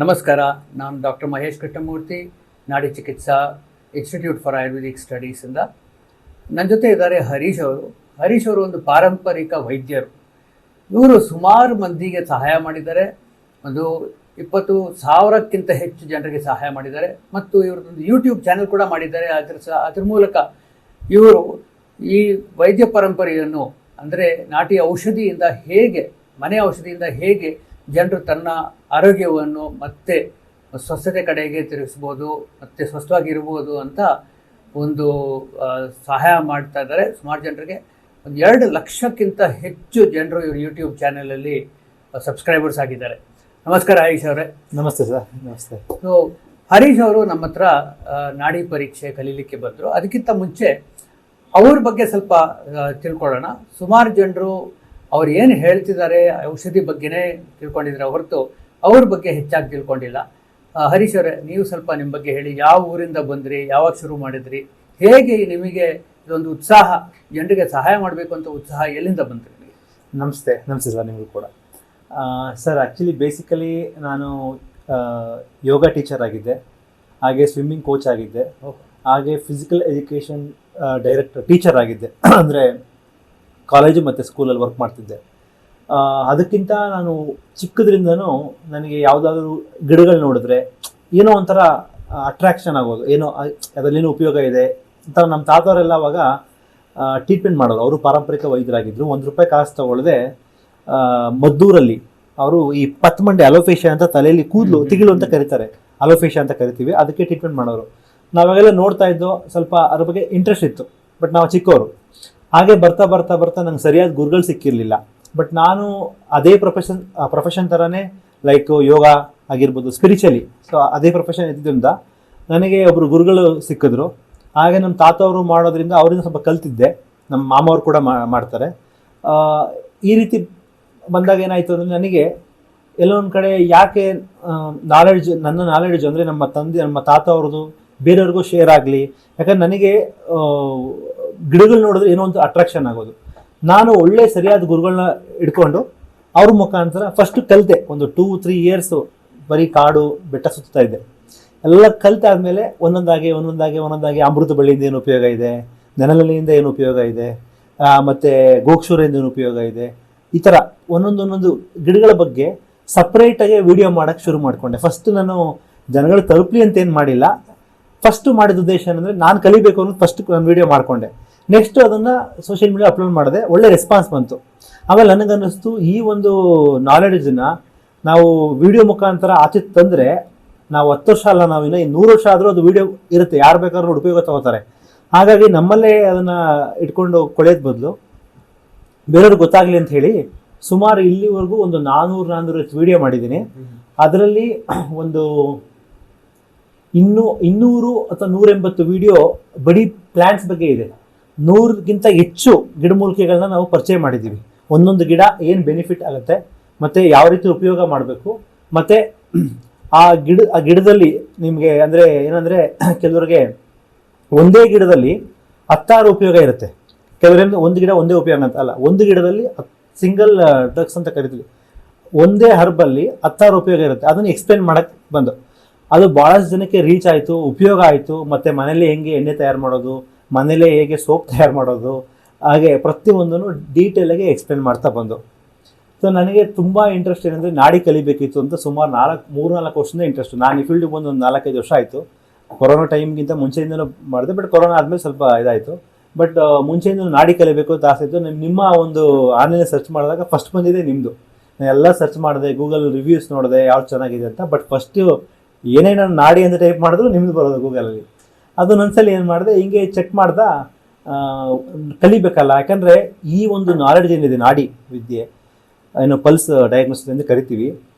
ನಮಸ್ಕಾರ. ನಾನು ಡಾಕ್ಟರ್ ಮಹೇಶ್ ಕೃಷ್ಣಮೂರ್ತಿ, ನಾಡಿ ಚಿಕಿತ್ಸಾ ಇನ್ಸ್ಟಿಟ್ಯೂಟ್ ಫಾರ್ ಆಯುರ್ವೇದಿಕ್ ಸ್ಟಡೀಸಿಂದ. ನನ್ನ ಜೊತೆ ಇದ್ದಾರೆ ಹರೀಶ್ ಅವರು. ಹರೀಶ್ ಅವರು ಒಂದು ಪಾರಂಪರಿಕ ವೈದ್ಯರು. ಇವರು ಸುಮಾರು ಮಂದಿಗೆ ಸಹಾಯ ಮಾಡಿದ್ದಾರೆ. ಒಂದು 20,000ಕ್ಕಿಂತ ಹೆಚ್ಚು ಜನರಿಗೆ ಸಹಾಯ ಮಾಡಿದ್ದಾರೆ ಮತ್ತು ಇವ್ರದ್ದೊಂದು ಯೂಟ್ಯೂಬ್ ಚಾನೆಲ್ ಕೂಡ ಮಾಡಿದ್ದಾರೆ. ಅದ್ರ ಮೂಲಕ ಇವರು ಈ ವೈದ್ಯ ಪರಂಪರೆಯನ್ನು, ಅಂದರೆ ನಾಟಿ ಔಷಧಿಯಿಂದ ಹೇಗೆ, ಮನೆ ಔಷಧಿಯಿಂದ ಹೇಗೆ ಜನರು ತನ್ನ ಆರೋಗ್ಯವನ್ನು ಮತ್ತೆ ಸ್ವಸ್ಥತೆ ಕಡೆಗೆ ತಿರುಗಿಸ್ಬೋದು, ಮತ್ತು ಸ್ವಸ್ಥವಾಗಿರ್ಬೋದು ಅಂತ ಒಂದು ಸಹಾಯ ಮಾಡ್ತಾ ಇದ್ದಾರೆ ಸುಮಾರು ಜನರಿಗೆ. ಒಂದು 2 ಲಕ್ಷಕ್ಕಿಂತ ಹೆಚ್ಚು ಜನರು ಇವರು ಯೂಟ್ಯೂಬ್ ಚಾನಲಲ್ಲಿ ಸಬ್ಸ್ಕ್ರೈಬರ್ಸ್ ಆಗಿದ್ದಾರೆ. ನಮಸ್ಕಾರ ಹರೀಶ್ ಅವರೇ. ನಮಸ್ತೆ ಸರ್. ನಮಸ್ತೆ. ಸೊ ಹರೀಶ್ ಅವರು ನಮ್ಮ ಹತ್ರ ನಾಡಿ ಪರೀಕ್ಷೆ ಕಲೀಲಿಕ್ಕೆ ಬಂದರು. ಅದಕ್ಕಿಂತ ಮುಂಚೆ ಅವ್ರ ಬಗ್ಗೆ ಸ್ವಲ್ಪ ತಿಳ್ಕೊಳ್ಳೋಣ. ಸುಮಾರು ಜನರು ಅವ್ರು ಏನು ಹೇಳ್ತಿದ್ದಾರೆ ಔಷಧಿ ಬಗ್ಗೆನೇ ತಿಳ್ಕೊಂಡಿದ್ದಾರೆ ಹೊರತು ಅವ್ರ ಬಗ್ಗೆ ಹೆಚ್ಚಾಗಿ ತಿಳ್ಕೊಂಡಿಲ್ಲ. ಹರೀಶ್ ಅವರೇ, ನೀವು ಸ್ವಲ್ಪ ನಿಮ್ಮ ಬಗ್ಗೆ ಹೇಳಿ. ಯಾವ ಊರಿಂದ ಬಂದ್ರಿ, ಯಾವಾಗ ಶುರು ಮಾಡಿದ್ರಿ, ಹೇಗೆ ನಿಮಗೆ ಇದೊಂದು ಉತ್ಸಾಹ, ಜನರಿಗೆ ಸಹಾಯ ಮಾಡಬೇಕು ಅಂತ ಉತ್ಸಾಹ ಎಲ್ಲಿಂದ ಬಂದ್ರಿ ನಿಮಗೆ? ನಮಸ್ತೆ ಸರ್. ನಿಮಗೂ ಕೂಡ ಸರ್. ಆ್ಯಕ್ಚುಲಿ ಬೇಸಿಕಲಿ ನಾನು ಯೋಗ ಟೀಚರ್ ಆಗಿದ್ದೆ, ಹಾಗೆ ಸ್ವಿಮ್ಮಿಂಗ್ ಕೋಚ್ ಆಗಿದ್ದೆ, ಹಾಗೆ ಫಿಸಿಕಲ್ ಎಜುಕೇಷನ್ ಟೀಚರ್ ಆಗಿದ್ದೆ. ಅಂದರೆ ಕಾಲೇಜು ಮತ್ತು ಸ್ಕೂಲಲ್ಲಿ ವರ್ಕ್ ಮಾಡ್ತಿದ್ದೆ. ಅದಕ್ಕಿಂತ ನಾನು ಚಿಕ್ಕದ್ರಿಂದನೂ ನನಗೆ ಯಾವುದಾದ್ರೂ ಗಿಡಗಳು ನೋಡಿದ್ರೆ ಏನೋ ಒಂಥರ ಅಟ್ರಾಕ್ಷನ್ ಆಗೋದು, ಏನೋ ಅದರಲ್ಲೇನೋ ಉಪಯೋಗ ಇದೆ ಅಂತ. ನಮ್ಮ ತಾತವರೆಲ್ಲ ಅವಾಗ ಟ್ರೀಟ್ಮೆಂಟ್ ಮಾಡೋರು. ಅವರು ಪಾರಂಪರಿಕ ವೈದ್ಯರಾಗಿದ್ದರು. ₹1 ಕಾಸು ತೊಗೊಳ್ಳದೆ ಮದ್ದೂರಲ್ಲಿ ಅವರು ಈ ಪತ್ಮಂಡೆ ಅಲೋಫೇಶಿಯಾ ಅಂತ ತಲೆಯಲ್ಲಿ ಕೂದಲು ತಿಗಿಲು ಅಂತ ಕರೀತಾರೆ, ಅಲೋಫೇಶಿಯಾ ಅಂತ ಕರಿತೀವಿ, ಅದಕ್ಕೆ ಟ್ರೀಟ್ಮೆಂಟ್ ಮಾಡೋರು. ನಾವಾಗೆಲ್ಲ ನೋಡ್ತಾ ಇದ್ದೋ, ಸ್ವಲ್ಪ ಅದ್ರ ಬಗ್ಗೆ ಇಂಟ್ರೆಸ್ಟ್ ಇತ್ತು. ಬಟ್ ನಾವು ಚಿಕ್ಕವರು. ಹಾಗೆ ಬರ್ತಾ ಬರ್ತಾ ಬರ್ತಾ ನಂಗೆ ಸರಿಯಾದ ಗುರುಗಳು ಸಿಕ್ಕಿರಲಿಲ್ಲ. ಬಟ್ ನಾನು ಅದೇ ಪ್ರೊಫೆಷನ್ ಥರನೇ, ಲೈಕ್ ಯೋಗ ಆಗಿರ್ಬೋದು, ಸ್ಪಿರಿಚುವಲಿ, ಸೊ ಅದೇ ಪ್ರೊಫೆಷನ್ ಇದ್ದಿದ್ದರಿಂದ ನನಗೆ ಒಬ್ಬರು ಗುರುಗಳು ಸಿಕ್ಕಿದ್ರು. ಹಾಗೆ ನಮ್ಮ ತಾತವರು ಮಾಡೋದ್ರಿಂದ ಅವರಿಂದ ಸ್ವಲ್ಪ ಕಲ್ತಿದ್ದೆ. ನಮ್ಮ ಮಾಮವ್ರು ಕೂಡ ಮಾಡ್ತಾರೆ. ಈ ರೀತಿ ಬಂದಾಗ ಏನಾಯಿತು ಅಂದರೆ, ನನಗೆ ಎಲ್ಲೊಂದು ಕಡೆ ಯಾಕೆ ನನ್ನ ನಾಲೆಡ್ಜ್ ಅಂದರೆ ನಮ್ಮ ತಾತ ಅವ್ರದ್ದು ಬೇರೆಯವ್ರಿಗೂ ಶೇರ್ ಆಗಲಿ. ಯಾಕಂದ್ರೆ ನನಗೆ ಗಿಡಗಳು ನೋಡಿದ್ರೆ ಏನೋ ಒಂದು ಅಟ್ರಾಕ್ಷನ್ ಆಗೋದು. ನಾನು ಒಳ್ಳೆ ಸರಿಯಾದ ಗುರುಗಳನ್ನ ಇಟ್ಕೊಂಡು ಅವ್ರ ಮುಖಾಂತರ ಫಸ್ಟ್ ಕಲಿತೆ. ಒಂದು 2-3 ಇಯರ್ಸು ಬರೀ ಕಾಡು ಬೆಟ್ಟ ಸುತ್ತಾ ಇದ್ದೆ. ಎಲ್ಲ ಕಲಿತಾದ್ಮೇಲೆ ಒಂದೊಂದಾಗಿ ಅಮೃತ ಬಳ್ಳಿಯಿಂದ ಏನು ಉಪಯೋಗ ಇದೆ, ನೆನಲಲ್ಲಿಯಿಂದ ಏನು ಉಪಯೋಗ ಇದೆ, ಮತ್ತು ಗೋಕ್ಷೂರಿಂದ ಏನು ಉಪಯೋಗ ಇದೆ, ಈ ಥರ ಒಂದೊಂದು ಗಿಡಗಳ ಬಗ್ಗೆ ಸಪ್ರೇಟಾಗಿ ವಿಡಿಯೋ ಮಾಡೋಕ್ಕೆ ಶುರು ಮಾಡಿಕೊಂಡೆ. ಫಸ್ಟ್ ನಾನು ಜನಗಳು ತಲುಪಲಿ ಅಂತ ಏನು ಮಾಡಿಲ್ಲ. ಫಸ್ಟು ಮಾಡಿದ ಉದ್ದೇಶ ಏನಂದರೆ, ನಾನು ಕಲಿಬೇಕು ಅನ್ನೋದು ಫಸ್ಟ್ ನಾನು ವಿಡಿಯೋ ಮಾಡಿಕೊಂಡೆ. ನೆಕ್ಸ್ಟು ಅದನ್ನು ಸೋಷಿಯಲ್ ಮೀಡಿಯಾ ಅಪ್ಲೋಡ್ ಮಾಡಿದೆ. ಒಳ್ಳೆ ರೆಸ್ಪಾನ್ಸ್ ಬಂತು. ಆಮೇಲೆ ನನಗನ್ನಿಸ್ತು, ಈ ಒಂದು ನಾಲೆಡ್ಜನ್ನು ನಾವು ವಿಡಿಯೋ ಮುಖಾಂತರ ಆಚೆ ತಂದರೆ, ನಾವು 10 ವರ್ಷ ಅಲ್ಲ, ನಾವು ಇನ್ನೂ 100 ವರ್ಷ ಆದರೂ ಅದು ವಿಡಿಯೋ ಇರುತ್ತೆ, ಯಾರು ಬೇಕಾದ್ರೂ ಉಪಯೋಗ ತಗೋತಾರೆ. ಹಾಗಾಗಿ ನಮ್ಮಲ್ಲೇ ಅದನ್ನು ಇಟ್ಕೊಂಡು ಕೊಳೆಯೋದು ಬದಲು ಬೇರೆಯವ್ರಿಗೆ ಗೊತ್ತಾಗಲಿ ಅಂತ ಹೇಳಿ ಸುಮಾರು ಇಲ್ಲಿವರೆಗೂ ಒಂದು 400 ವಿಡಿಯೋ ಮಾಡಿದ್ದೀನಿ. ಅದರಲ್ಲಿ ಒಂದು 200 ಅಥವಾ 180 ವಿಡಿಯೋ ಬರೀ ಪ್ಲ್ಯಾಂಟ್ಸ್ ಬಗ್ಗೆ ಇದೆ. 100ಗಿಂತ ಹೆಚ್ಚು ಗಿಡಮೂಲಿಕೆಗಳನ್ನ ನಾವು ಪರಿಚಯ ಮಾಡಿದ್ದೀವಿ. ಒಂದೊಂದು ಗಿಡ ಏನು ಬೆನಿಫಿಟ್ ಆಗುತ್ತೆ, ಮತ್ತು ಯಾವ ರೀತಿ ಉಪಯೋಗ ಮಾಡಬೇಕು, ಮತ್ತು ಆ ಗಿಡದಲ್ಲಿ ನಿಮಗೆ ಅಂದರೆ ಏನಂದರೆ, ಕೆಲವರಿಗೆ ಒಂದೇ ಗಿಡದಲ್ಲಿ 10 ಉಪಯೋಗ ಇರುತ್ತೆ. ಕೆಲವರಿಂದ ಒಂದು ಗಿಡ ಒಂದೇ ಉಪಯೋಗ ಅಂತ ಅಲ್ಲ, ಒಂದು ಗಿಡದಲ್ಲಿ ಸಿಂಗಲ್ ಡ್ರಗ್ಸ್ ಅಂತ ಕರಿತೀವಿ, ಒಂದೇ ಹರ್ಬಲ್ಲಿ 10 ಉಪಯೋಗ ಇರುತ್ತೆ. ಅದನ್ನು ಎಕ್ಸ್ಪ್ಲೇನ್ ಮಾಡೋಕ್ಕೆ ಬಂದು ಅದು ಭಾಳಷ್ಟು ಜನಕ್ಕೆ ರೀಚ್ ಆಯಿತು, ಉಪಯೋಗ ಆಯಿತು. ಮತ್ತು ಮನೇಲಿ ಹೆಂಗೆ ಎಣ್ಣೆ ತಯಾರು ಮಾಡೋದು, ಮನೇಲೇ ಹೇಗೆ ಸೋಪ್ ತಯಾರು ಮಾಡೋದು, ಹಾಗೆ ಪ್ರತಿಯೊಂದನ್ನು ಡೀಟೇಲಾಗಿ ಎಕ್ಸ್ಪ್ಲೇನ್ ಮಾಡ್ತಾ ಬಂದು. ಸೊ ನನಗೆ ತುಂಬ ಇಂಟ್ರೆಸ್ಟ್ ಏನಂದರೆ, ನಾಡಿ ಕಲಿಬೇಕಿತ್ತು ಅಂತ ಸುಮಾರು 3-4 ವರ್ಷದಿಂದ ಇಂಟ್ರೆಸ್ಟು. ನಾನು ಈ ಫೀಲ್ಡಿಗೆ ಬಂದು ಒಂದು 4-5 ವರ್ಷ ಆಯಿತು. ಕೊರೋನಾ ಟೈಮ್ಗಿಂತ ಮುಂಚೆಯಿಂದನೂ ಮಾಡಿದೆ, ಬಟ್ ಕೊರೋನಾ ಆದಮೇಲೆ ಸ್ವಲ್ಪ ಇದಾಯಿತು. ಬಟ್ ಮುಂಚೆಯಿಂದ ನಾಡಿ ಕಲಿಬೇಕು ಅಂತ ಆಸೆ ಇತ್ತು. ನಿಮ್ಮ ಒಂದು ಆನ್ಲೈನಲ್ಲಿ ಸರ್ಚ್ ಮಾಡಿದಾಗ ಫಸ್ಟ್ ಬಂದಿದೆ ನಿಮ್ಮದು. ನಾನು ಎಲ್ಲ ಸರ್ಚ್ ಮಾಡಿದೆ, ಗೂಗಲ್ ರಿವ್ಯೂಸ್ ನೋಡಿದೆ ಯಾವ್ದು ಚೆನ್ನಾಗಿದೆ ಅಂತ. ಬಟ್ ಫಸ್ಟು ಏನೇ ನಾನು ನಾಡಿ ಅಂತ ಟೈಪ್ ಮಾಡಿದ್ರು ನಿಮ್ಮದು ಬರೋದು ಗೂಗಲಲ್ಲಿ. ಅದು ನನ್ಸಲ್ಲಿ ಏನು ಮಾಡಿದೆ, ಹಿಂಗೆ ಚೆಕ್ ಮಾಡ್ದೆ, ಕಲಿಬೇಕಲ್ಲ. ಯಾಕಂದರೆ ಈ ಒಂದು ನಾಲೆಡ್ಜ್ ಏನಿದೆ, ನಾಡಿ ವಿದ್ಯೆ, ಏನು ಪಲ್ಸ್ ಡಯಾಗ್ನೋಸಿಸ್ ಅಂತ ಕರಿತೀವಿ,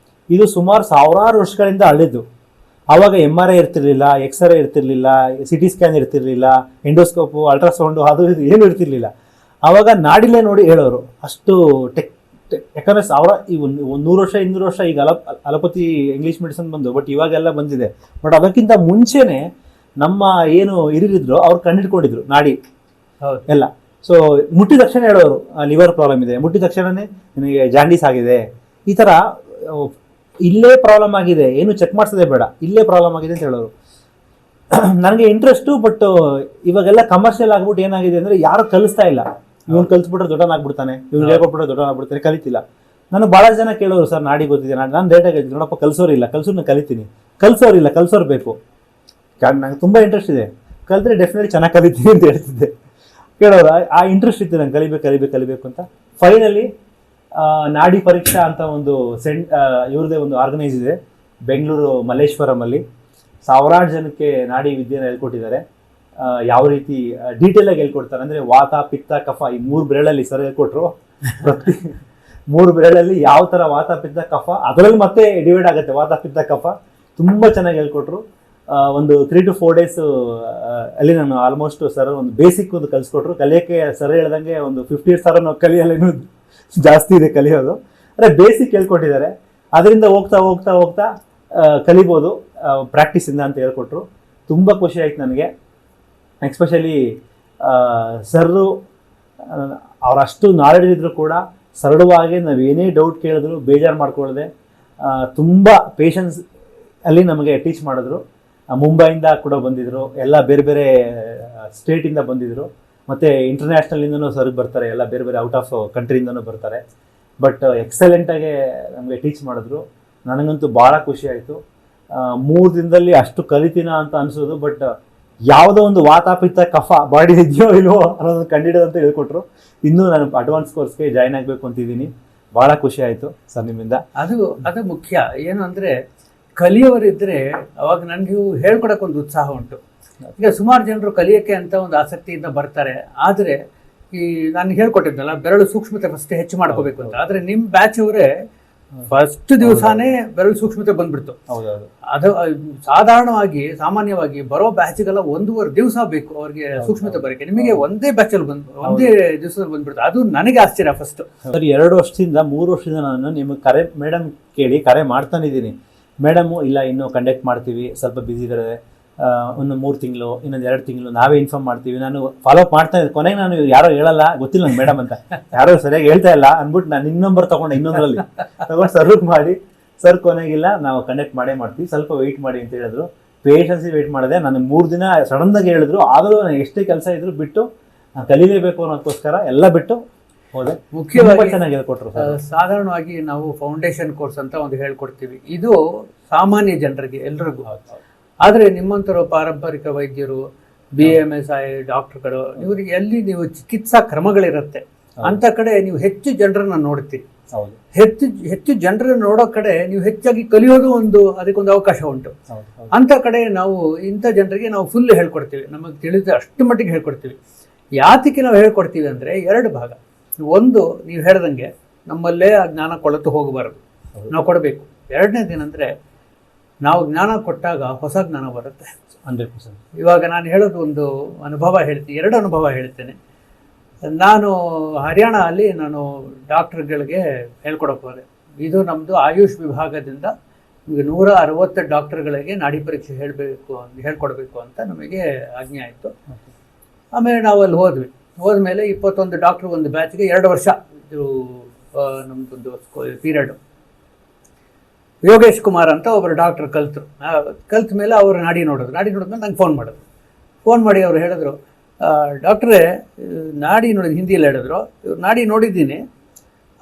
ಇದು ಸುಮಾರು ಸಾವಿರಾರು ವರ್ಷಗಳಿಂದ ಹಳೆದು. ಆವಾಗ MRI ಇರ್ತಿರ್ಲಿಲ್ಲ, ಎಕ್ಸ್ರೇ ಇರ್ತಿರ್ಲಿಲ್ಲ, CT ಸ್ಕ್ಯಾನ್ ಇರ್ತಿರ್ಲಿಲ್ಲ, ಎಂಡೋಸ್ಕೋಪು, ಅಲ್ಟ್ರಾಸೌಂಡು, ಅದು ಇದು ಏನೂ ಇರ್ತಿರ್ಲಿಲ್ಲ. ಆವಾಗ ನಾಡಿಲೇ ನೋಡಿ ಹೇಳೋರು. ಅಷ್ಟು ಯಾಕಂದರೆ ಈ 100 ವರ್ಷ 200 ವರ್ಷ ಈಗ ಅಲೋಪತಿ ಇಂಗ್ಲೀಷ್ ಮೆಡಿಸಿನ್ ಬಂದು, ಬಟ್ ಇವಾಗೆಲ್ಲ ಬಂದಿದೆ. ಬಟ್ ಅದಕ್ಕಿಂತ ಮುಂಚೆನೇ ನಮ್ಮ ಏನು ಹಿರಿಯರಿದ್ರು ಅವ್ರು ಕಂಡಿಡ್ಕೊಂಡಿದ್ರು ನಾಡಿ ಎಲ್ಲ. ಸೊ ಮುಟ್ಟಿದ ತಕ್ಷಣ ಹೇಳೋರು ಲಿವರ್ ಪ್ರಾಬ್ಲಮ್ ಇದೆ, ಮುಟ್ಟಿದ ತಕ್ಷಣವೇ ನಿನಗೆ ಜಾಂಡೀಸ್ ಆಗಿದೆ, ಈ ಥರ ಇಲ್ಲೇ ಪ್ರಾಬ್ಲಮ್ ಆಗಿದೆ, ಏನು ಚೆಕ್ ಮಾಡಿಸೋದೇ ಬೇಡ, ಇಲ್ಲೇ ಪ್ರಾಬ್ಲಮ್ ಆಗಿದೆ ಅಂತ ಹೇಳೋರು. ನನಗೆ ಇಂಟ್ರೆಸ್ಟು, ಬಟ್ ಇವಾಗೆಲ್ಲ ಕಮರ್ಷಿಯಲ್ ಆಗ್ಬಿಟ್ಟು ಏನಾಗಿದೆ ಅಂದರೆ ಯಾರು ಕಲಿಸ್ತಾ ಇಲ್ಲ. ಇವ್ನು ಕಲಿಸ್ಬಿಟ್ರೆ ದೊಡ್ಡನಾಗ್ಬಿಡ್ತಾನೆ, ಇವ್ನು ಹೇಳ್ಕೊಟ್ಬಿಟ್ರೆ ದೊಡ್ಡನಾಗ್ಬಿಡ್ತಾನೆ, ಕಲಿತಿಲ್ಲ. ನನಗೆ ಭಾಳ ಜನ ಕೇಳೋರು, ಸರ್ ನಾಡಿ ಗೊತ್ತಿದೆ, ನಾನು ಡೇಟಾಗಿ ಹೇಳ್ತೀನಿ, ನೋಡಪ್ಪ ಕಲಿಸೋರಿಲ್ಲ, ಕಲಿಸೋರು ಕಲಿತೀನಿ, ಕಲಿಸೋರು ಬೇಕು. ನಂಗೆ ತುಂಬ ಇಂಟ್ರೆಸ್ಟ್ ಇದೆ, ಕಲಿತ್ರೆ ಡೆಫಿನೆಟ್ಲಿ ಚೆನ್ನಾಗಿ ಕಲಿತೀನಿ ಅಂತ ಹೇಳ್ತಿದ್ದೆ. ಕೇಳೋರು ಆ ಇಂಟ್ರೆಸ್ಟ್ ಇತ್ತು ನಂಗೆ ಕಲಿಬೇಕು ಅಂತ. ಫೈನಲಿ ನಾಡಿ ಪರೀಕ್ಷಾ ಅಂತ ಒಂದು ಇವ್ರದ್ದೇ ಒಂದು ಆರ್ಗನೈಸ್ ಇದೆ ಬೆಂಗಳೂರು ಮಲ್ಲೇಶ್ವರಮಲ್ಲಿ. ಸಾವಿರಾರು ಜನಕ್ಕೆ ನಾಡಿ ವಿದ್ಯೆನ ಹೇಳ್ಕೊಟ್ಟಿದ್ದಾರೆ. ಯಾವ ರೀತಿ ಡೀಟೇಲಾಗಿ ಹೇಳ್ಕೊಡ್ತಾರೆ ಅಂದರೆ ವಾತ ಪಿತ್ತ ಕಫ ಈ 3 ಬೆರಳಲ್ಲಿ ಸರ್ ಹೇಳ್ಕೊಟ್ರು. ಪ್ರತಿ 3 ಬೆರಳಲ್ಲಿ ಯಾವ ಥರ ವಾತ ಪಿತ್ತ ಕಫ, ಅದರಲ್ಲಿ ಮತ್ತೆ ಡಿವೈಡ್ ಆಗುತ್ತೆ ವಾತ ಪಿತ್ತ ಕಫ. ತುಂಬ ಚೆನ್ನಾಗಿ ಹೇಳ್ಕೊಟ್ರು. ಒಂದು 3 to 4 days ಅಲ್ಲಿ ನಾನು ಆಲ್ಮೋಸ್ಟ್ ಸರ್ ಒಂದು ಬೇಸಿಕ್ ಒಂದು ಕಲಿಸ್ಕೊಟ್ರು. ಕಲಿಯೋಕ್ಕೆ ಸರ್ ಹೇಳ್ದಂಗೆ ಒಂದು 50 years ನಾವು ಕಲಿಯಲ್ಲ, ಇನ್ನೂ ಜಾಸ್ತಿ ಇದೆ ಕಲಿಯೋದು. ಅಂದರೆ ಬೇಸಿಕ್ ಹೇಳ್ಕೊಟ್ಟಿದ್ದಾರೆ. ಅದರಿಂದ ಹೋಗ್ತಾ ಕಲಿಬೋದು ಪ್ರಾಕ್ಟೀಸಿಂದ ಅಂತ ಹೇಳ್ಕೊಟ್ರು. ತುಂಬ ಖುಷಿ ಆಯ್ತು ನನಗೆ. ಎಕ್ಸ್ಪೆಷಲಿ ಸರ್ರು ಅವರಷ್ಟು ನಾಲೆಡ್ಜ್ ಇದ್ದರೂ ಕೂಡ ಸರಳವಾಗಿ ನಾವು ಏನೇ ಡೌಟ್ ಕೇಳಿದ್ರು ಬೇಜಾರು ಮಾಡ್ಕೊಳ್ಳದೆ ತುಂಬ ಪೇಷನ್ಸ್ ಅಲ್ಲಿ ನಮಗೆ ಟೀಚ್ ಮಾಡಿದ್ರು. ಮುಂಬೈಯಿಂದ ಕೂಡ ಬಂದಿದ್ದರು, ಎಲ್ಲ ಬೇರೆ ಬೇರೆ ಸ್ಟೇಟಿಂದ ಬಂದಿದ್ದರು, ಮತ್ತು ಇಂಟರ್ನ್ಯಾಷನಲಿಂದನೂ ಸರ್ಗೆ ಬರ್ತಾರೆ, ಎಲ್ಲ ಬೇರೆ ಬೇರೆ ಔಟ್ ಆಫ್ ಕಂಟ್ರಿಯಿಂದನೂ ಬರ್ತಾರೆ. ಬಟ್ ಎಕ್ಸಲೆಂಟಾಗೆ ನಮಗೆ ಟೀಚ್ ಮಾಡಿದ್ರು. ನನಗಂತೂ ಭಾಳ ಖುಷಿ ಆಯಿತು. 3 ದಿನದಲ್ಲಿ ಅಷ್ಟು ಕಲಿತೀನ ಅಂತ ಅನಿಸೋದು. ಬಟ್ ಯಾವುದೋ ಒಂದು ವಾತಾಪಿತ್ತ ಕಫ ಬಾಡಿ ಇದೆಯೋ ಇಲ್ವೋ ಅನ್ನೋದನ್ನು ಕಂಡಿಡೋದಂತ ಹೇಳ್ಕೊಟ್ರು. ಇನ್ನೂ ನಾನು ಅಡ್ವಾನ್ಸ್ ಕೋರ್ಸ್ಗೆ ಜಾಯ್ನ್ ಆಗಬೇಕು ಅಂತಿದ್ದೀನಿ. ಭಾಳ ಖುಷಿ ಆಯಿತು ಸರ್ ನಿಮ್ಮಿಂದ. ಅದು ಮುಖ್ಯ. ಏನು ಅಂದರೆ ಕಲಿಯೋರಿದ್ದರೆ ಅವಾಗ ನನಗೆ ಹೇಳ್ಕೊಡೋಕೆ ಒಂದು ಉತ್ಸಾಹ ಉಂಟು. ಈಗ ಸುಮಾರು ಜನರು ಕಲಿಯೋಕ್ಕೆ ಅಂತ ಒಂದು ಆಸಕ್ತಿಯಿಂದ ಬರ್ತಾರೆ. ಆದರೆ ಈ ನಾನು ಹೇಳ್ಕೊಟ್ಟಿದ್ದಲ್ಲ, ಬೆರಳು ಸೂಕ್ಷ್ಮತೆ ಫಸ್ಟ್ ಹೆಚ್ಚು ಮಾಡ್ಕೋಬೇಕು ಅಂತ. ಆದರೆ ನಿಮ್ಮ ಬ್ಯಾಚ್ ಅವರೇ ಫಸ್ಟ್ ದಿವಸನೇ ಬೆರಳು ಸೂಕ್ಷ್ಮತೆ ಬಂದ್ಬಿಡ್ತು. ಅದು ಸಾಮಾನ್ಯವಾಗಿ ಬರೋ ಬ್ಯಾಚ್ಗೆಲ್ಲ 1.5 ದಿವಸ ಬೇಕು ಅವ್ರಿಗೆ ಸೂಕ್ಷ್ಮತೆ ಬರೋಕ್ಕೆ. ನಿಮಗೆ ಒಂದೇ ಬ್ಯಾಚಲ್ಲಿ ಒಂದೇ ದಿವಸದಲ್ಲಿ ಬಂದ್ಬಿಡ್ತು. ಅದು ನನಗೆ ಆಶ್ಚರ್ಯ ಫಸ್ಟ್. ಸರ್ 2 ವರ್ಷದಿಂದ 3 ವರ್ಷದಿಂದ ನಾನು ನಿಮಗೆ ಮೇಡಮ್ ಕೇಳಿ ಕರೆ ಮಾಡ್ತಾನಿದ್ದೀನಿ. ಮೇಡಮು ಇಲ್ಲ ಇನ್ನೂ ಕಂಡಕ್ಟ್ ಮಾಡ್ತೀವಿ, ಸ್ವಲ್ಪ ಬ್ಯುಸಿ ಇದ್ದಾರೆ, ಒಂದು 3 ತಿಂಗಳು ಇನ್ನೊಂದು 2 ತಿಂಗಳು ನಾವೇ ಇನ್ಫಾರ್ಮ್ ಮಾಡ್ತೀವಿ. ನಾನು ಫಾಲೋ ಅಪ್ ಮಾಡ್ತಾ ಇದ್ದೆ. ಕೊನೆಗೆ ನಾನು ಯಾರೋ ಹೇಳಲ್ಲ, ಗೊತ್ತಿಲ್ಲ ನಂಗೆ ಮೇಡಮ್ ಅಂತ, ಯಾರೋ ಸರಿಯಾಗಿ ಹೇಳ್ತಾ ಇಲ್ಲ ಅಂದ್ಬಿಟ್ಟು ನಾನು ಇನ್ನೊಂಬರ್ ತೊಗೊಂಡೆ, ಇನ್ನೊಂದರಲ್ಲಿ ತಗೊಂಡು ಸರ್ವ್ ಮಾಡಿ, ಸರ್ ಕೊನೆಗಿಲ್ಲ ನಾವು ಕಂಡಕ್ಟ್ ಮಾಡ್ತೀವಿ, ಸ್ವಲ್ಪ ವೆಯ್ಟ್ ಮಾಡಿ ಅಂತ ಹೇಳಿದ್ರು. ಪೇಷನ್ಸಿ ವೆಯ್ಟ್ ಮಾಡಿದೆ. ನಾನು 3 ದಿನ ಸಡನ್ನಾಗಿ ಹೇಳಿದ್ರು. ಆದರೂ ನನಗೆ ಎಷ್ಟೇ ಕೆಲಸ ಇದ್ರು ಬಿಟ್ಟು ನಾನು ಕಲೀಲೇಬೇಕು ಅನ್ನೋದಕ್ಕೋಸ್ಕರ ಎಲ್ಲ ಬಿಟ್ಟು ಹೋದೆ. ಮುಖ್ಯವಾಗಿ ಚೆನ್ನಾಗಿ ಹೇಳ್ಕೊಟ್ರು. ಸಾಧಾರಣವಾಗಿ ನಾವು ಫೌಂಡೇಶನ್ ಕೋರ್ಸ್ ಅಂತ ಒಂದು ಹೇಳ್ಕೊಡ್ತೀವಿ. ಇದು ಸಾಮಾನ್ಯ ಜನರಿಗೆ ಎಲ್ರಿಗೂ. ಆದರೆ ನಿಮ್ಮಂಥರು ಪಾರಂಪರಿಕ ವೈದ್ಯರು, BMSI ಡಾಕ್ಟರ್ಗಳು, ಇವರಿಗೆ ಎಲ್ಲಿ ನೀವು ಚಿಕಿತ್ಸಾ ಕ್ರಮಗಳಿರುತ್ತೆ ಅಂತ ಕಡೆ ನೀವು ಹೆಚ್ಚು ಜನರನ್ನ ನೋಡ್ತೀರಿ. ಹೆಚ್ಚು ಜನರನ್ನ ನೋಡೋ ಕಡೆ ನೀವು ಹೆಚ್ಚಾಗಿ ಕಲಿಯೋದು ಅದಕ್ಕೊಂದು ಅವಕಾಶ ಉಂಟು. ಅಂತ ಕಡೆ ನಾವು ಇಂಥ ಜನರಿಗೆ ನಾವು ಫುಲ್ ಹೇಳ್ಕೊಡ್ತೀವಿ. ನಮಗೆ ತಿಳಿದ ಅಷ್ಟು ಮಟ್ಟಿಗೆ ಹೇಳ್ಕೊಡ್ತೀವಿ. ಯಾತಕ್ಕೆ ನಾವು ಹೇಳ್ಕೊಡ್ತೀವಿ ಅಂದರೆ 2 ಭಾಗ. ಒಂದು, ನೀವು ಹೇಳ್ದಂಗೆ ನಮ್ಮಲ್ಲೇ ಆ ಜ್ಞಾನ ಕೊಳತು ಹೋಗಬಾರದು, ನಾವು ಕೊಡಬೇಕು. 2ನೇದೇನೆಂದರೆ ನಾವು ಜ್ಞಾನ ಕೊಟ್ಟಾಗ ಹೊಸ ಜ್ಞಾನ ಬರುತ್ತೆ 100%. ಇವಾಗ ನಾನು ಹೇಳೋದು ಒಂದು ಅನುಭವ ಹೇಳ್ತೀನಿ, 2 ಅನುಭವ ಹೇಳ್ತೇನೆ. ನಾನು ಹರಿಯಾಣ ಅಲ್ಲಿ ನಾನು ಡಾಕ್ಟರ್ಗಳಿಗೆ ಹೇಳ್ಕೊಡೋಕೆ ಹೋದೆ. ಇದು ನಮ್ಮದು ಆಯುಷ್ ವಿಭಾಗದಿಂದ ಈಗ 160 ಡಾಕ್ಟರ್ಗಳಿಗೆ ನಾಡಿ ಪರೀಕ್ಷೆ ಹೇಳ್ಕೊಡ್ಬೇಕು ಅಂತ ನಮಗೆ ಆಜ್ಞೆ ಆಯಿತು. ಆಮೇಲೆ ನಾವು ಅಲ್ಲಿ ಹೋದ್ಮೇಲೆ 21 ಡಾಕ್ಟ್ರು ಒಂದು ಬ್ಯಾಚ್ಗೆ 2 ವರ್ಷ ಇದು ನಮ್ಮದೊಂದು ಪೀರಿಯಡು. ಯೋಗೇಶ್ ಕುಮಾರ್ ಅಂತ ಒಬ್ಬರು ಡಾಕ್ಟರ್ ಕಲ್ತ ಮೇಲೆ ಅವರು ನಾಡಿ ನೋಡಿದ್ಮೇಲೆ ನಂಗೆ ಫೋನ್ ಮಾಡಿ ಅವರು ಹೇಳಿದ್ರು, ಡಾಕ್ಟ್ರೇ ನಾಡಿ ನೋಡಿದ ಹಿಂದಿಯಲ್ಲಿ ಹೇಳಿದ್ರು, ನಾಡಿ ನೋಡಿದ್ದೀನಿ,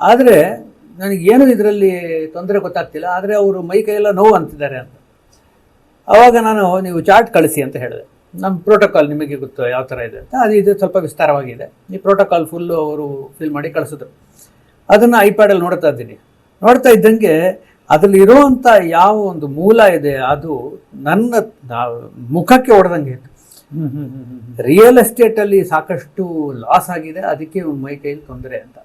ಆದರೆ ನನಗೇನು ಇದರಲ್ಲಿ ತೊಂದರೆ ಗೊತ್ತಾಗ್ತಿಲ್ಲ, ಆದರೆ ಅವರು ಮೈ ಕೈಯೆಲ್ಲ ನೋವು ಅಂತಿದ್ದಾರೆ ಅಂತ. ಆವಾಗ ನಾನು ನೀವು ಚಾರ್ಟ್ ಕಳಿಸಿ ಅಂತ ಹೇಳಿದೆ. ನಮ್ಮ ಪ್ರೋಟೋಕಾಲ್ ನಿಮಗೆ ಗೊತ್ತು ಯಾವ ಥರ ಇದೆ ಅಂತ. ಇದು ಸ್ವಲ್ಪ ವಿಸ್ತಾರವಾಗಿದೆ. ಈ ಪ್ರೋಟೋಕಾಲ್ ಫುಲ್ಲು ಅವರು ಫಿಲ್ ಮಾಡಿ ಕಳಿಸಿದ್ರು. ಅದನ್ನು ಐಪ್ಯಾಡಲ್ಲಿ ನೋಡ್ತಾ ಇದ್ದಂಗೆ ಅದರಲ್ಲಿ ಇರೋವಂಥ ಯಾವ ಒಂದು ಮೂಲ ಇದೆ ಅದು ನನ್ನ ಮುಖಕ್ಕೆ ಹೊಡೆದಂಗೆ ಇತ್ತು. ರಿಯಲ್ ಎಸ್ಟೇಟಲ್ಲಿ ಸಾಕಷ್ಟು ಲಾಸ್ ಆಗಿದೆ, ಅದಕ್ಕೆ ಮೈ ಕೈಯಲ್ಲಿ ತೊಂದರೆ ಅಂತ.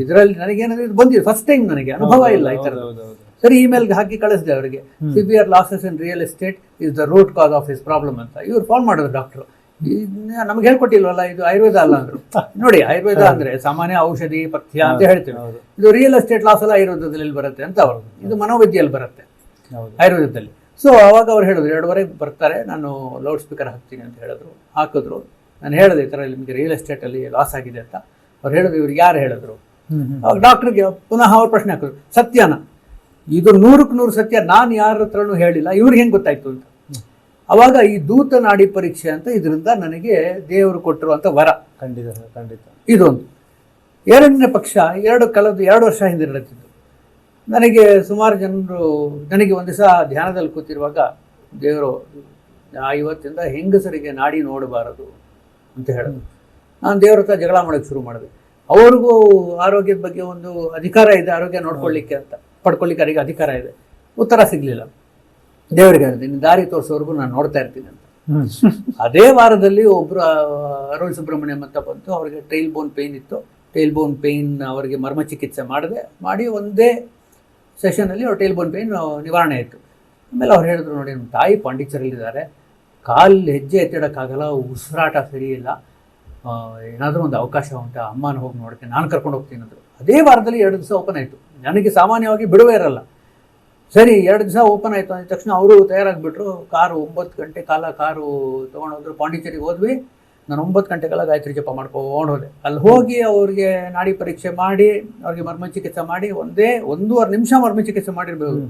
ಇದರಲ್ಲಿ ನನಗೇನಾದ್ರು ಇದು ಬಂದಿದೆ, ಫಸ್ಟ್ ಟೈಮ್ ನನಗೆ ಅನುಭವ ಇಲ್ಲ ಈ ಥರದ್ದು. ಸರಿ, ಇಮೇಲ್ಗೆ ಹಾಕಿ ಕಳಿಸಿದೆ ಅವರಿಗೆ. Severe losses in real estate is the root cause of his problem ಅಂತ. ಇವ್ರು ಫೋನ್ ಮಾಡಿದ್ರು ಡಾಕ್ಟ್ರು, ನಮ್ಗೆ ಹೇಳ್ಕೊಟ್ಟಿಲ್ವಲ್ಲ, ಇದು ಆಯುರ್ವೇದ ಅಲ್ಲ ಅಂದ್ರು. ನೋಡಿ, ಆಯುರ್ವೇದ ಅಂದ್ರೆ ಸಾಮಾನ್ಯ ಔಷಧಿ ಪಥ್ಯ ಅಂತ ಹೇಳ್ತೀವಿ. ಇದು ರಿಯಲ್ ಎಸ್ಟೇಟ್ ಲಾಸ್ ಎಲ್ಲ ಆಯುರ್ವೇದದಲ್ಲಿ ಬರುತ್ತೆ ಅಂತ ಅವರು, ಇದು ಮನೋವಿದ್ಯೆಯಲ್ಲಿ ಬರುತ್ತೆ ಆಯುರ್ವೇದದಲ್ಲಿ. ಸೊ ಅವಾಗ ಅವ್ರು ಹೇಳಿದ್ರು 2:30 ಬರ್ತಾರೆ, ನಾನು ಲೌಡ್ ಸ್ಪೀಕರ್ ಹಾಕ್ತೀನಿ ಅಂತ ಹಾಕಿದ್ರು. ನಾನು ಹೇಳಿದೆ ಈ ಥರ ನಿಮಗೆ ರಿಯಲ್ ಎಸ್ಟೇಟಲ್ಲಿ ಲಾಸ್ ಆಗಿದೆ ಅಂತ. ಅವ್ರು ಹೇಳಿದ್ರು, ಇವ್ರಿಗೆ ಯಾರು ಹೇಳಿದ್ರು? ಅವಾಗ ಡಾಕ್ಟ್ರಿಗೆ ಪುನಃ ಅವ್ರು ಪ್ರಶ್ನೆ ಹಾಕಿದ್ರು, ಸತ್ಯನ? ಇದು 100% ಸತ್ಯ. ನಾನು ಯಾರ ಹತ್ರನೂ ಹೇಳಿಲ್ಲ, ಇವ್ರಿಗೆ ಹೆಂಗೆ ಗೊತ್ತಾಯ್ತು ಅಂತ. ಅವಾಗ ಈ ದೂತ ನಾಡಿ ಪರೀಕ್ಷೆ ಅಂತ ಇದರಿಂದ ನನಗೆ ದೇವರು ಕೊಟ್ಟಿರುವಂಥ ವರ. ಖಂಡಿತ ಸರ್, ಖಂಡಿತ. ಇದೊಂದು. ಎರಡನೇ ಪಕ್ಷ 2 ವರ್ಷ ಹಿಂದೆ ನಡೆದಿದ್ದು. ನನಗೆ ಸುಮಾರು ಜನರು, ನನಗೆ ಒಂದು ದಿವಸ ಧ್ಯಾನದಲ್ಲಿ ಕೂತಿರುವಾಗ ದೇವರು ಇವತ್ತಿಂದ ಹೆಂಗಸರಿಗೆ ನಾಡಿ ನೋಡಬಾರದು ಅಂತ ಹೇಳಿದ್ರು. ನಾನು ದೇವ್ರ ಹತ್ರ ಜಗಳ ಮಾಡೋಕ್ಕೆ ಶುರು ಮಾಡಿದೆ. ಅವ್ರಿಗೂ ಆರೋಗ್ಯದ ಬಗ್ಗೆ ಒಂದು ಅಧಿಕಾರ ಇದೆ, ಆರೋಗ್ಯ ನೋಡ್ಕೊಳ್ಳಿಕ್ಕೆ ಅಂತ, ಪಡ್ಕೊಳ್ಳಿಕ್ಕೆ ಅವರಿಗೆ ಅಧಿಕಾರ ಇದೆ. ಉತ್ತರ ಸಿಗಲಿಲ್ಲ. ದೇವರಿಗೆ ಹೇಳಿದೆ, ನಿನ್ನ ದಾರಿ ತೋರಿಸೋರ್ಗು ನಾನು ನೋಡ್ತಾ ಇರ್ತೀನಿ ಅಂತ. ಅದೇ ವಾರದಲ್ಲಿ ಒಬ್ಬರು ಅರುಳ್ ಸುಬ್ರಹ್ಮಣ್ಯಂ ಅಂತ ಬಂತು. ಅವರಿಗೆ ಟೈಲ್ ಬೋನ್ ಪೇಯ್ನ್ ಇತ್ತು. ಟೈಲ್ ಬೋನ್ ಪೇಯ್ನ್ ಅವರಿಗೆ ಮರ್ಮ ಚಿಕಿತ್ಸೆ ಮಾಡಿ ಒಂದೇ ಸೆಷನಲ್ಲಿ ಅವ್ರ ಟೈಲ್ ಬೋನ್ ಪೇಯ್ನ್ ನಿವಾರಣೆ ಆಯಿತು. ಆಮೇಲೆ ಅವ್ರು ಹೇಳಿದ್ರು, ನೋಡಿ ನಮ್ಮ ತಾಯಿ ಪಾಂಡಿಚೇರಿಯಲ್ಲಿದ್ದಾರೆ, ಕಾಲು ಹೆಜ್ಜೆ ಎತ್ತಿಡೋಕ್ಕಾಗಲ್ಲ, ಉಸಿರಾಟ ಸರಿ ಇಲ್ಲ, ಏನಾದರೂ ಒಂದು ಅವಕಾಶ ಉಂಟಾ, ಅಮ್ಮನ ಹೋಗಿ ನೋಡ್ತೀನಿ, ನಾನು ಕರ್ಕೊಂಡು ಹೋಗ್ತೀನಿ ಅಂದರು. ಅದೇ ವಾರದಲ್ಲಿ 2 ದಿವಸ ಓಪನ್ ಆಯಿತು. ನನಗೆ ಸಾಮಾನ್ಯವಾಗಿ ಬಿಡುವೇ ಇರಲ್ಲ. ಸರಿ, 2 ದಿವಸ ಓಪನ್ ಆಯಿತು ಅಂದ ತಕ್ಷಣ ಅವರು ತಯಾರಾಗಿಬಿಟ್ರು. ಕಾರು 9 ಗಂಟೆ ಕಾಲ ಕಾರು ತೊಗೊಂಡೋದ್ರು. ಪಾಂಡಿಚೇರಿಗೆ ಹೋದ್ವಿ. ನಾನು 9 ಗಂಟೆಗೆಲ್ಲ ಗಾಯತ್ರಿ ಜಪ ಮಾಡ್ಕೊಂಡು ಹೋದೆ. ಅಲ್ಲಿ ಹೋಗಿ ಅವ್ರಿಗೆ ನಾಡಿ ಪರೀಕ್ಷೆ ಮಾಡಿ, ಅವ್ರಿಗೆ ಮರ್ಮ ಚಿಕಿತ್ಸೆ ಮಾಡಿ, 1.5 ನಿಮಿಷ ಮರ್ಮ ಚಿಕಿತ್ಸೆ ಮಾಡಿರ್ಬೋದು.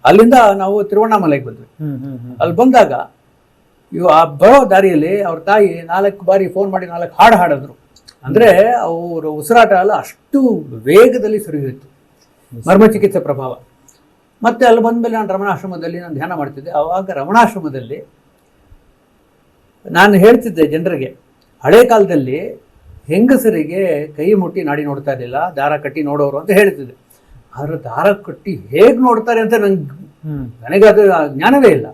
ಅಲ್ಲಿಂದ ನಾವು ತಿರುವಣ್ಣಾಮಲೆಗೆ ಬಂದ್ವಿ. ಅಲ್ಲಿ ಬಂದಾಗ ಆ ಬರೋ ದಾರಿಯಲ್ಲಿ ಅವ್ರ ತಾಯಿ 4 ಬಾರಿ ಫೋನ್ ಮಾಡಿ 4 ಹಾಡು ಹಾಡಿದ್ರು. ಅಂದರೆ ಅವರ ಉಸಿರಾಟ ಎಲ್ಲ ಅಷ್ಟು ವೇಗದಲ್ಲಿ ಸುರಿಯಿತ್ತು, ಮರ್ಮ ಚಿಕಿತ್ಸೆ ಪ್ರಭಾವ. ಮತ್ತೆ ಅಲ್ಲಿ ಬಂದಮೇಲೆ ನಾನು ರಮಣಾಶ್ರಮದಲ್ಲಿ ನಾನು ಧ್ಯಾನ ಮಾಡ್ತಿದ್ದೆ. ಆವಾಗ ರಮಣಾಶ್ರಮದಲ್ಲಿ ನಾನು ಹೇಳ್ತಿದ್ದೆ ಜನರಿಗೆ, ಹಳೆ ಕಾಲದಲ್ಲಿ ಹೆಂಗಸರಿಗೆ ಕೈ ಮುಟ್ಟಿ ನಾಡಿ ನೋಡ್ತಾ ಇರಲಿಲ್ಲ, ದಾರ ಕಟ್ಟಿ ನೋಡೋರು ಅಂತ ಹೇಳ್ತಿದ್ದೆ. ಆದರೆ ದಾರ ಕಟ್ಟಿ ಹೇಗೆ ನೋಡ್ತಾರೆ ಅಂತ ನನಗೆ ಅದು ಜ್ಞಾನವೇ ಇಲ್ಲ.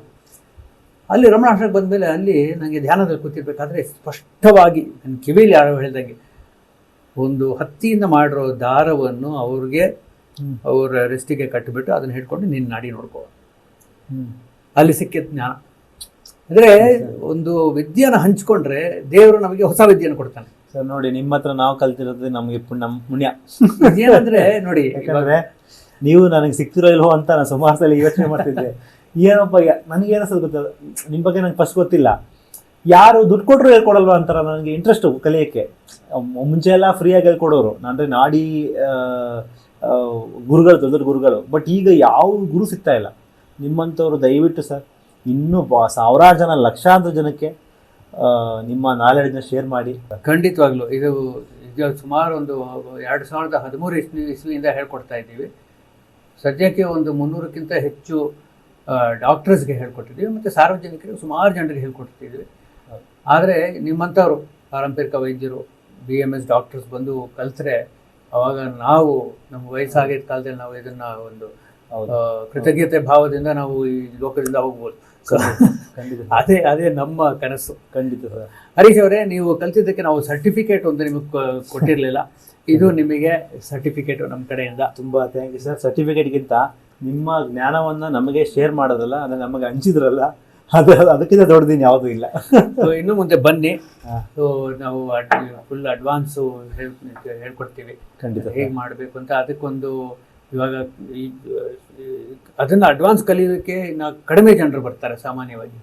ಅಲ್ಲಿ ರಮಣಾಶ್ರಮಕ್ಕೆ ಬಂದಮೇಲೆ ಅಲ್ಲಿ ನನಗೆ ಧ್ಯಾನದಲ್ಲಿ ಕೂತಿರ್ಬೇಕಾದ್ರೆ ಸ್ಪಷ್ಟವಾಗಿ ನನ್ನ ಕಿವಿಲಿ ಯಾರೋ ಹೇಳ್ದಂಗೆ, ಒಂದು ಹತ್ತಿಯಿಂದ ಮಾಡಿರೋ ದಾರವನ್ನು ಅವ್ರಿಗೆ ಅವ್ರ ರೆಸ್ಟಿಗೆ ಕಟ್ಟಿಬಿಟ್ಟು ಅದನ್ನು ಹಿಡ್ಕೊಂಡು ನಿನ್ನ ನಾಡಿ ನೋಡ್ಕೋ. ಅಲ್ಲಿ ಸಿಕ್ಕಿದ ಜ್ಞಾನ. ಅಂದರೆ ಒಂದು ವಿದ್ಯೆನ ಹಂಚ್ಕೊಂಡ್ರೆ ದೇವರು ನಮಗೆ ಹೊಸ ವಿದ್ಯೆಯನ್ನು ಕೊಡ್ತಾನೆ. ಸರ್ ನೋಡಿ, ನಿಮ್ಮ ಹತ್ರ ನಾವು ಕಲ್ತಿರೋದು ನಮಗೆ ಪುಣ್ಯ. ಏನಂದ್ರೆ ನೋಡಿ, ಯಾಕಂದ್ರೆ ನೀವು ನನಗೆ ಸಿಕ್ತಿರೋ ಇಲ್ವೋ ಅಂತ ನಾನು ಸುಮಾರು ಸಲ ಯೋಚನೆ ಮಾಡ್ತಿದ್ದೆ. ಏನಪ್ಪ ನನಗೇನಿಸೋದು ಗೊತ್ತಲ್ಲ, ನಿಮ್ಮ ಬಗ್ಗೆ ನಂಗೆ ಫಸ್ಟ್ ಗೊತ್ತಿಲ್ಲ, ಯಾರು ದುಡ್ಡು ಕೊಟ್ಟರು ಹೇಳ್ಕೊಡಲ್ವಾ ಅಂತಾರ. ನನಗೆ ಇಂಟ್ರೆಸ್ಟು ಕಲಿಯೋಕ್ಕೆ. ಮುಂಚೆ ಎಲ್ಲ ಫ್ರೀಯಾಗಿ ಹೇಳ್ಕೊಡೋರು, ಅಂದರೆ ನಾಡಿ ಗುರುಗಳು, ದೊಡ್ಡ ದೊಡ್ಡ ಗುರುಗಳು. ಬಟ್ ಈಗ ಯಾವ ಗುರು ಸಿಗ್ತಾ ಇಲ್ಲ. ನಿಮ್ಮಂಥವ್ರು ದಯವಿಟ್ಟು ಸರ್ ಇನ್ನೂ ಸಾವಿರಾರು ಜನ, ಲಕ್ಷಾಂತರ ಜನಕ್ಕೆ ನಿಮ್ಮ ನಾಲೆಡ್ಜ್ನ ಶೇರ್ ಮಾಡಿ. ಖಂಡಿತವಾಗ್ಲೂ ಇದು ಸುಮಾರು ಒಂದು 2013 ಇಸ್ವಿಯಿಂದ ಹೇಳ್ಕೊಡ್ತಾ ಇದ್ದೀವಿ. ಸದ್ಯಕ್ಕೆ ಒಂದು 300ಕ್ಕಿಂತ ಹೆಚ್ಚು ಡಾಕ್ಟರ್ಸ್ಗೆ ಹೇಳ್ಕೊಟ್ಟಿದ್ದೀವಿ, ಮತ್ತು ಸಾರ್ವಜನಿಕರಿಗೆ ಸುಮಾರು ಜನರಿಗೆ ಹೇಳ್ಕೊಟ್ಟಿದ್ದೀವಿ. ಆದರೆ ನಿಮ್ಮಂಥವ್ರು ಪಾರಂಪರಿಕ ವೈದ್ಯರು, BMS ಡಾಕ್ಟರ್ಸ್ ಬಂದು ಕಲಿತ್ರೆ ಅವಾಗ ನಾವು ನಮ್ಮ ವಯಸ್ಸಾಗಿದ್ದ ಕಾಲದಲ್ಲಿ ನಾವು ಇದನ್ನು ಒಂದು ಕೃತಜ್ಞತೆ ಭಾವದಿಂದ ನಾವು ಈ ಲೋಕದಿಂದ ಹೋಗ್ಬೋದು. ಅದೇ ನಮ್ಮ ಕನಸು. ಖಂಡಿತ ಸರ್. ಹರೀಶ್ ಅವರೇ, ನೀವು ಕಲ್ತಿದ್ದಕ್ಕೆ ನಾವು ಸರ್ಟಿಫಿಕೇಟ್ ಒಂದು ನಿಮಗೆ ಕೊಟ್ಟಿರಲಿಲ್ಲ. ಇದು ನಿಮಗೆ ಸರ್ಟಿಫಿಕೇಟು ನಮ್ಮ ಕಡೆಯಿಂದ. ತುಂಬ ಥ್ಯಾಂಕ್ ಯು ಸರ್. ಸರ್ಟಿಫಿಕೇಟ್ಗಿಂತ ನಿಮ್ಮ ಜ್ಞಾನವನ್ನು ನಮಗೆ ಶೇರ್ ಮಾಡೋದಲ್ಲ, ಅದನ್ನು ನಮಗೆ ಹಂಚಿದ್ರಲ್ಲ, ಅದಕ್ಕಿಂತ ದೊಡ್ಡದಿನ ಯಾವುದೂ ಇಲ್ಲ. ಸೊ ಇನ್ನು ಮುಂದೆ ಬನ್ನಿ. ಸೊ ನಾವು ಫುಲ್ ಅಡ್ವಾನ್ಸು ಹೇಳ್ಕೊಡ್ತೀವಿ, ಖಂಡಿತ ಹೇಗೆ ಮಾಡಬೇಕು ಅಂತ. ಅದಕ್ಕೊಂದು ಇವಾಗ ಅದನ್ನು ಅಡ್ವಾನ್ಸ್ ಕಲಿಯೋದಕ್ಕೆ ಕಡಿಮೆ ಜನರು ಬರ್ತಾರೆ ಸಾಮಾನ್ಯವಾಗಿ.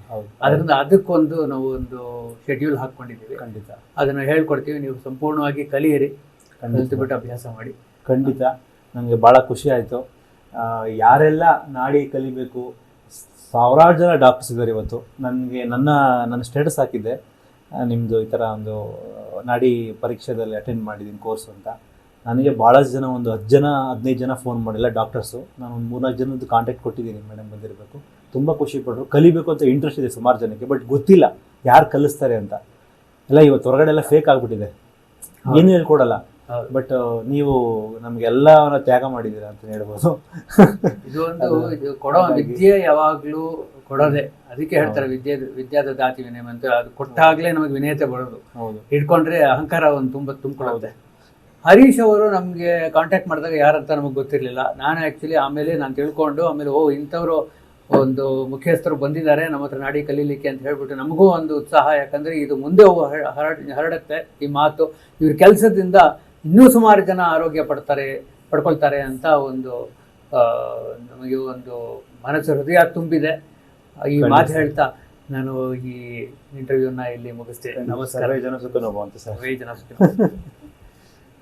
ಅದರಿಂದ ಅದಕ್ಕೊಂದು ನಾವು ಒಂದು ಶೆಡ್ಯೂಲ್ ಹಾಕ್ಕೊಂಡಿದ್ದೀವಿ. ಖಂಡಿತ ಅದನ್ನು ಹೇಳ್ಕೊಡ್ತೀವಿ. ನೀವು ಸಂಪೂರ್ಣವಾಗಿ ಕಲಿಯಿರಿ, ಕಲಿತುಬಿಟ್ಟು ಅಭ್ಯಾಸ ಮಾಡಿ. ಖಂಡಿತ ನನಗೆ ಭಾಳ ಖುಷಿ ಆಯಿತು. ಯಾರೆಲ್ಲ ನಾಡಿ ಕಲಿಬೇಕು, ಸಾವಿರಾರು ಜನ ಡಾಕ್ಟರ್ಸ್ ಇದ್ದಾರೆ ಇವತ್ತು. ನನ್ನ ಸ್ಟೇಟಸ್ ಹಾಕಿದ್ದೆ, ನಿಮ್ಮದು ಈ ಥರ ಒಂದು ನಾಡಿ ಪರೀಕ್ಷೆದಲ್ಲಿ ಅಟೆಂಡ್ ಮಾಡಿದ್ದೀನಿ ಕೋರ್ಸ್ ಅಂತ. ನನಗೆ ಭಾಳಷ್ಟು ಜನ, ಒಂದು 10 ಜನ 15 ಜನ ಫೋನ್ ಮಾಡಿಲ್ಲ ಡಾಕ್ಟರ್ಸು. ನಾನು ಒಂದು 3-4 ಜನದ್ದು ಕಾಂಟ್ಯಾಕ್ಟ್ ಕೊಟ್ಟಿದ್ದೀನಿ. ಮೇಡಮ್ ಬಂದಿರಬೇಕು, ತುಂಬ ಖುಷಿಪಟ್ಟರು. ಕಲಿಬೇಕು ಅಂತ ಇಂಟ್ರೆಸ್ಟ್ ಇದೆ ಸುಮಾರು ಜನಕ್ಕೆ, ಬಟ್ ಗೊತ್ತಿಲ್ಲ ಯಾರು ಕಲಿಸ್ತಾರೆ ಅಂತ. ಎಲ್ಲ ಇವತ್ತು ಹೊರಗಡೆ ಎಲ್ಲ ಫೇಕ್ ಆಗಿಬಿಟ್ಟಿದೆ, ಏನು ಹೇಳ್ಕೊಡಲ್ಲ. ಬಟ್ ನೀವು ನಮಗೆಲ್ಲವನ್ನ ತ್ಯಾಗ ಮಾಡಿದ್ದೀರಾ ಅಂತ ಹೇಳ್ಬೋದು. ಇದು ಕೊಡೋ ವಿದ್ಯೆ ಯಾವಾಗಲೂ ಕೊಡೋದೆ. ಅದಕ್ಕೆ ಹೇಳ್ತಾರೆ ವಿದ್ಯಾದ ದಾತಿ ವಿನಯ ಅಂತ. ಅದು ಕೊಟ್ಟಾಗಲೇ ನಮಗೆ ವಿನಯತೆ ಬರೋದು. ಹೌದು, ಇಟ್ಕೊಂಡ್ರೆ ಅಹಂಕಾರ ಒಂದು ತುಂಬಿಕೊಡುತ್ತೆ. ಹರೀಶ್ ಅವರು ನಮಗೆ ಕಾಂಟ್ಯಾಕ್ಟ್ ಮಾಡಿದಾಗ ಯಾರಂತ ನಮಗೆ ಗೊತ್ತಿರಲಿಲ್ಲ. ನಾನು ಆ್ಯಕ್ಚುಲಿ ಆಮೇಲೆ ನಾನು ತಿಳ್ಕೊಂಡು ಆಮೇಲೆ ಇಂಥವರು ಒಂದು ಮುಖ್ಯಸ್ಥರು ಬಂದಿದ್ದಾರೆ ನಮ್ಮ ಹತ್ರ ನಾಡಿ ಕಲೀಲಿಕ್ಕೆ ಅಂತ ಹೇಳ್ಬಿಟ್ಟು ನಮಗೂ ಒಂದು ಉತ್ಸಾಹ. ಯಾಕಂದರೆ ಇದು ಮುಂದೆ ಹರಡುತ್ತೆ ಈ ಮಾತು. ಇವ್ರ ಕೆಲಸದಿಂದ ಇನ್ನೂ ಸುಮಾರು ಜನ ಆರೋಗ್ಯ ಪಡ್ಕೊಳ್ತಾರೆ ಅಂತ ಒಂದು ನಮಗೆ ಒಂದು ಮನಸ್ಸು, ಹೃದಯ ತುಂಬಿದೆ. ಈ ಮಾತು ಹೇಳ್ತಾ ನಾನು ಈ ಇಂಟರ್ವ್ಯೂನ ಇಲ್ಲಿ ಮುಗಿಸ್ತೇನೆ. ನಮಸ್ಕಾರ. ಸರ್ವೇ ಜನ ಸುಖಿನೋ ಭವಂತು ಸರ್. ಸರ್ವೇ ಜನ ಸುಖಿನೋ ಭವಂತು.